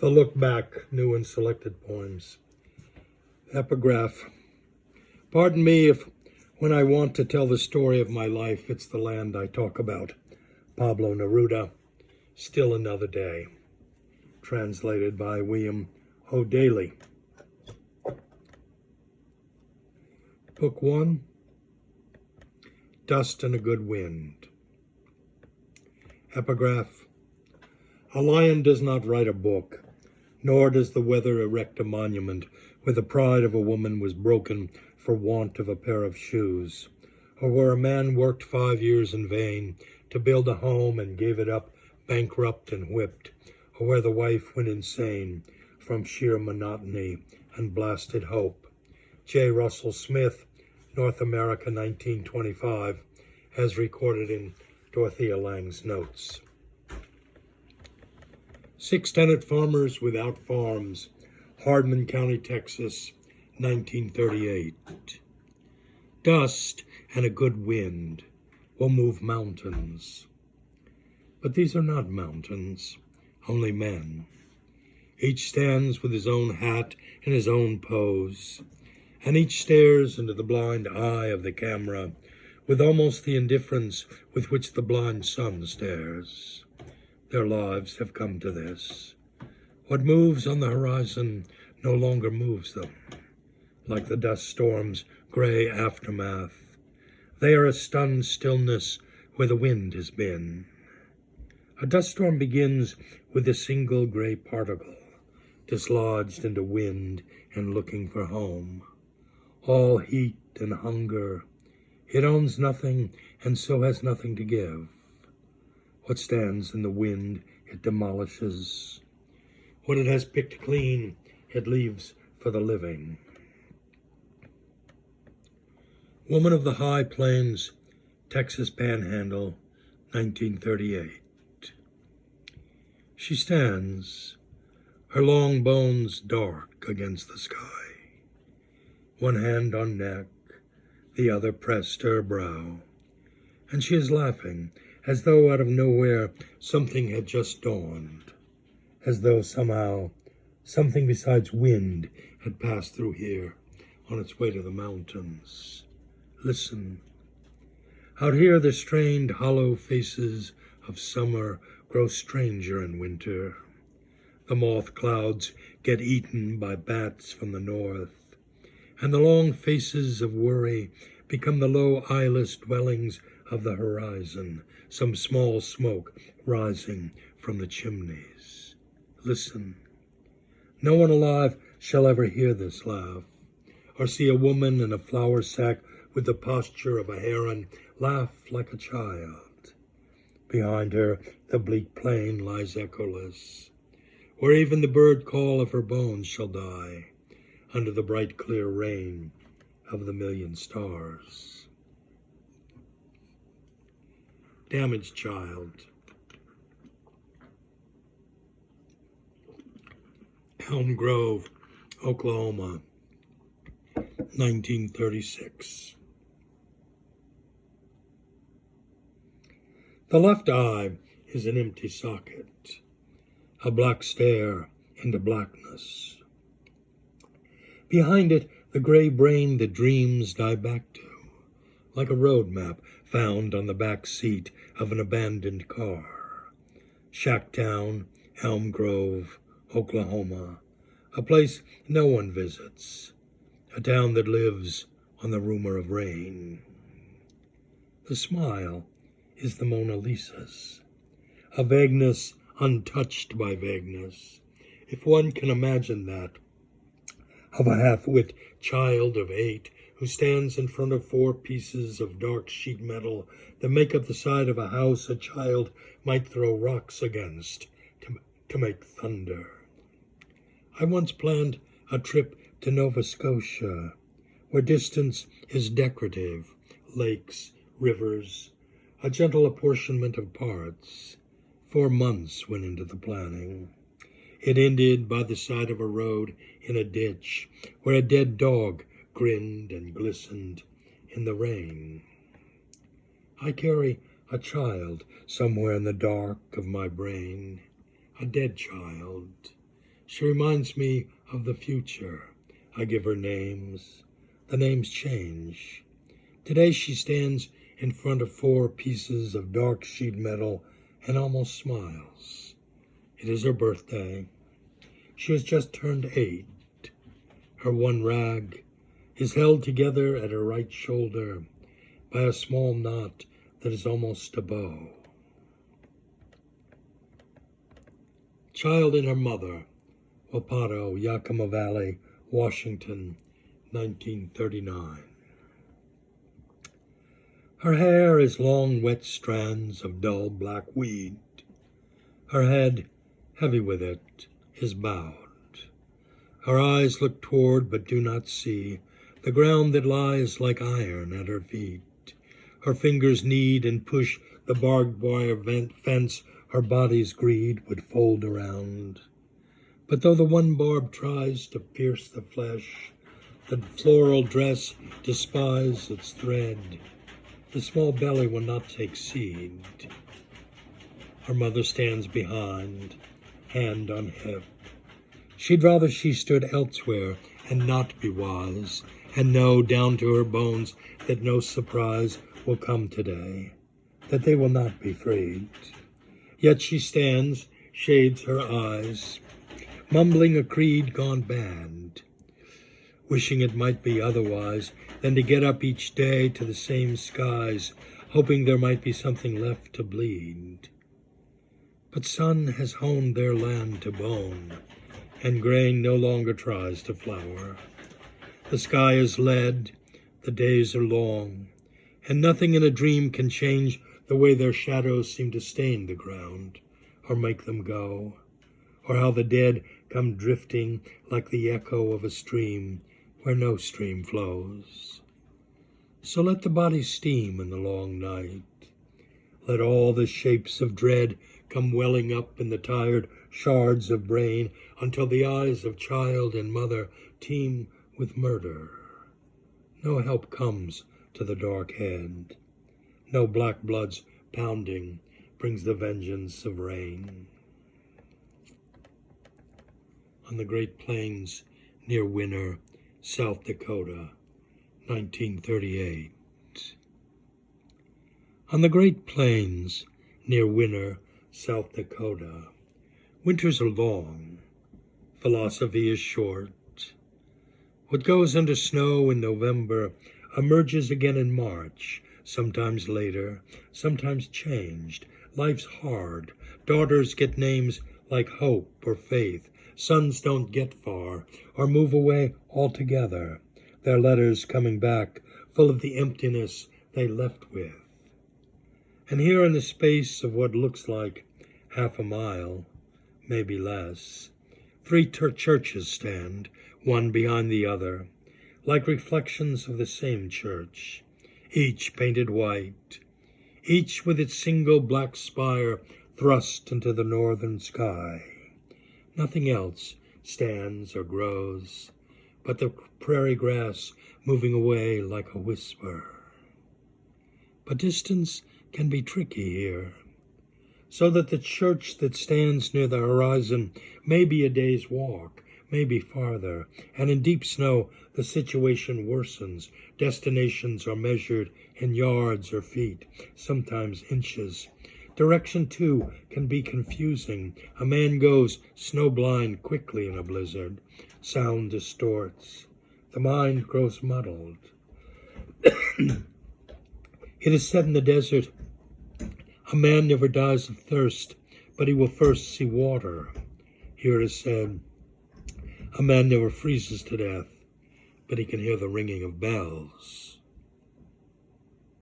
The Look Back, New and Selected Poems. Epigraph. Pardon me if, when I want to tell the story of my life, it's the land I talk about. Pablo Neruda, Still Another Day. Translated by William O'Daly. Book 1, Dust and a Good Wind. Epigraph. A lion does not write a book, nor does the weather erect a monument where the pride of a woman was broken for want of a pair of shoes, or where a man worked 5 years in vain to build a home and gave it up bankrupt and whipped, or where the wife went insane from sheer monotony and blasted hope. J. Russell Smith, North America, 1925, as recorded in Dorothea Lange's notes. 6 tenant farmers without farms, Hardman County, Texas, 1938. Dust and a good wind will move mountains. But these are not mountains, only men. Each stands with his own hat and his own pose, and each stares into the blind eye of the camera with almost the indifference with which the blind sun stares. Their lives have come to this. What moves on the horizon no longer moves them. Like the dust storm's gray aftermath, they are a stunned stillness where the wind has been. A dust storm begins with a single gray particle, dislodged into wind and looking for home. All heat and hunger. It owns nothing and so has nothing to give. What stands in the wind it demolishes. What it has picked clean it leaves for the living. Woman of the High Plains, Texas Panhandle, 1938. She stands, her long bones dark against the sky. One hand on neck, the other pressed to her brow. And she is laughing, as though out of nowhere something had just dawned, as though somehow something besides wind had passed through here on its way to the mountains. Listen. Out here the strained, hollow faces of summer grow stranger in winter. The moth clouds get eaten by bats from the north, and the long faces of worry become the low eyeless dwellings of the horizon, some small smoke rising from the chimneys. Listen. No one alive shall ever hear this laugh, or see a woman in a flour sack with the posture of a heron laugh like a child. Behind her the bleak plain lies echoless, where even the bird call of her bones shall die under the bright clear rain of the million stars. Damaged Child. Elm Grove, Oklahoma, 1936. The left eye is an empty socket, a black stare into blackness. Behind it, the gray brain that dreams die back to, like a road map found on the back seat of an abandoned car. Shacktown, Elm Grove, Oklahoma, a place no one visits, a town that lives on the rumor of rain. The smile is the Mona Lisa's, a vagueness untouched by vagueness, if one can imagine that, of a half-wit child of 8 who stands in front of 4 pieces of dark sheet metal that make up the side of a house a child might throw rocks against to make thunder. I once planned a trip to Nova Scotia, where distance is decorative, lakes, rivers, a gentle apportionment of parts. 4 months went into the planning. It ended by the side of a road in a ditch where a dead dog grinned and glistened in the rain. I carry a child somewhere in the dark of my brain, a dead child, She reminds me of the future. I give her names. The names change. Today she stands in front of 4 pieces of dark sheet metal and almost smiles. It is her birthday. She has just turned 8. Her one rag is held together at her right shoulder by a small knot that is almost a bow. Child and Her Mother, Wapato, Yakima Valley, Washington, 1939. Her hair is long, wet strands of dull black weed. Her head, heavy with it, is bowed. Her eyes look toward but do not see the ground that lies like iron at her feet. Her fingers knead and push the barbed wire fence her body's greed would fold around. But though the one barb tries to pierce the flesh, the floral dress despise its thread. The small belly will not take seed. Her mother stands behind, hand on hip. She'd rather she stood elsewhere and not be wise, and know down to her bones that no surprise will come today, that they will not be freed. Yet she stands, shades her eyes, mumbling a creed gone bad, wishing it might be otherwise than to get up each day to the same skies, hoping there might be something left to bleed. But sun has honed their land to bone, and grain no longer tries to flower. The sky is lead, the days are long, and nothing in a dream can change the way their shadows seem to stain the ground, or make them go, or how the dead come drifting like the echo of a stream where no stream flows. So let the body steam in the long night. Let all the shapes of dread come welling up in the tired shards of brain until the eyes of child and mother teem with murder. No help comes to the dark head. No black blood's pounding brings the vengeance of rain. On the Great Plains near Winner, South Dakota, 1938. On the Great Plains near Winner, South Dakota, winters are long, philosophy is short. What goes under snow in November emerges again in March, sometimes later, sometimes changed. Life's hard. Daughters get names like Hope or Faith. Sons don't get far or move away altogether, their letters coming back full of the emptiness they left with. And here in the space of what looks like half a mile, maybe less, 3 churches stand, one behind the other, like reflections of the same church, each painted white, each with its single black spire thrust into the northern sky. Nothing else stands or grows, but the prairie grass moving away like a whisper. But distance can be tricky here, so that the church that stands near the horizon may be a day's walk, may be farther, and in deep snow the situation worsens. Destinations are measured in yards or feet, sometimes inches. Direction, too, can be confusing. A man goes snowblind quickly in a blizzard. Sound distorts. The mind grows muddled. It is said in the desert, a man never dies of thirst, but he will first see water. Here it is said, a man never freezes to death, but he can hear the ringing of bells.